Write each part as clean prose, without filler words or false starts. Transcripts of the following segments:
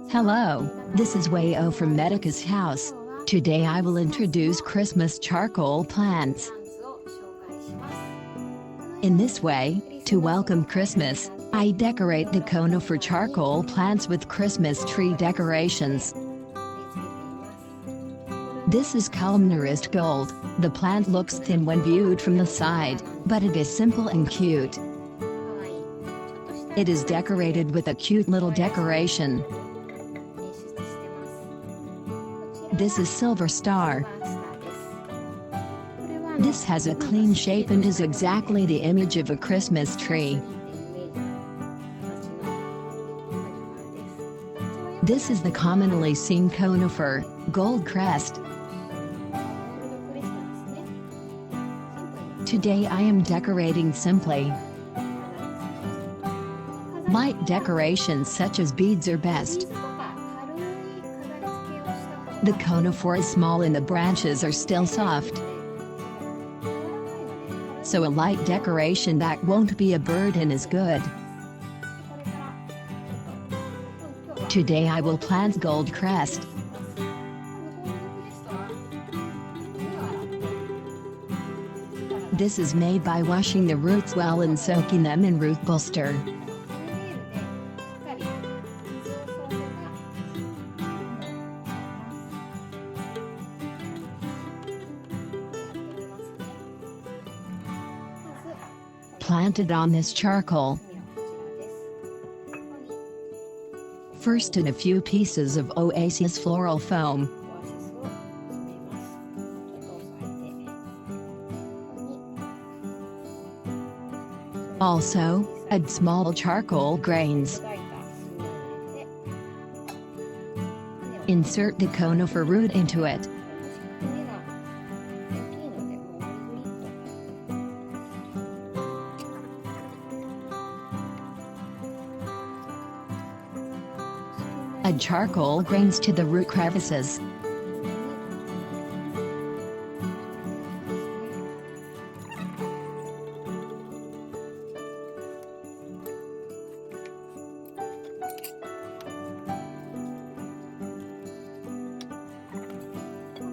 Hello, this is Wayo from Medica's house. Today I will introduce Christmas charcoal plants. In this way, to welcome Christmas, I decorate the Conifer charcoal plants with Christmas tree decorations. This is columnarist gold. The plant looks thin when viewed from the side, but it is simple and cute. It is decorated with a cute little decoration. This is Silver Star. This has a clean shape and is exactly the image of a Christmas tree. This is the commonly seen conifer, Gold Crest. Today I am decorating simply. Light decorations such as beads are best. The conifer is small and the branches are still soft. So a light decoration that won't be a burden is good. Today I will plant Gold Crest. This is made by washing the roots well and soaking them in root booster. Planted on this charcoal. First add a few pieces of Oasis floral foam. Also, add small charcoal grains. Insert the conifer root into it. Add charcoal grains to the root crevices.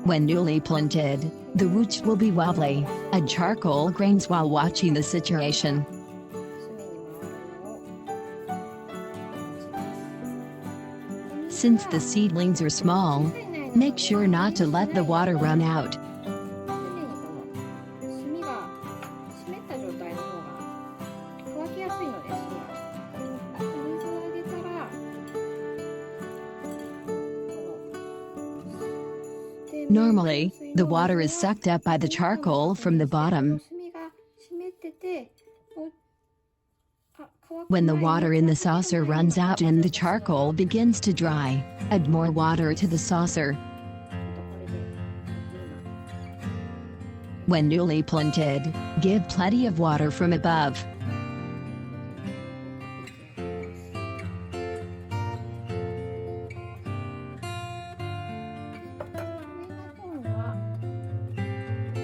When newly planted, the roots will be wobbly. Add charcoal grains while watching the situation. Since the seedlings are small, make sure not to let the water run out. Normally, the water is sucked up by the charcoal from the bottom. When the water in the saucer runs out and the charcoal begins to dry, add more water to the saucer. When newly planted, give plenty of water from above.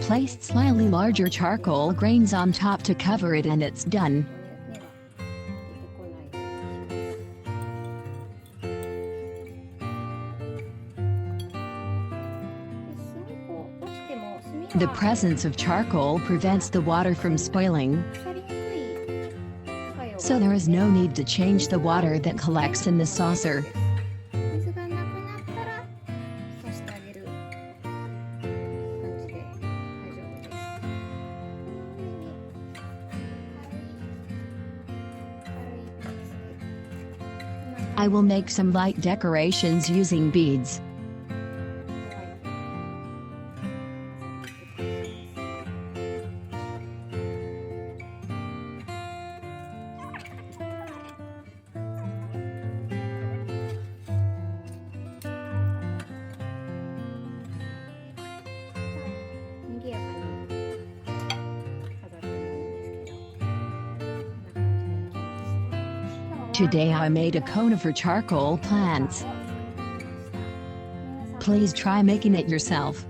Place slightly larger charcoal grains on top to cover it and it's done. The presence of charcoal prevents the water from spoiling, so there is no need to change the water that collects in the saucer. I will make some light decorations using beads. Today I made a conifer charcoal plants. Please try making it yourself.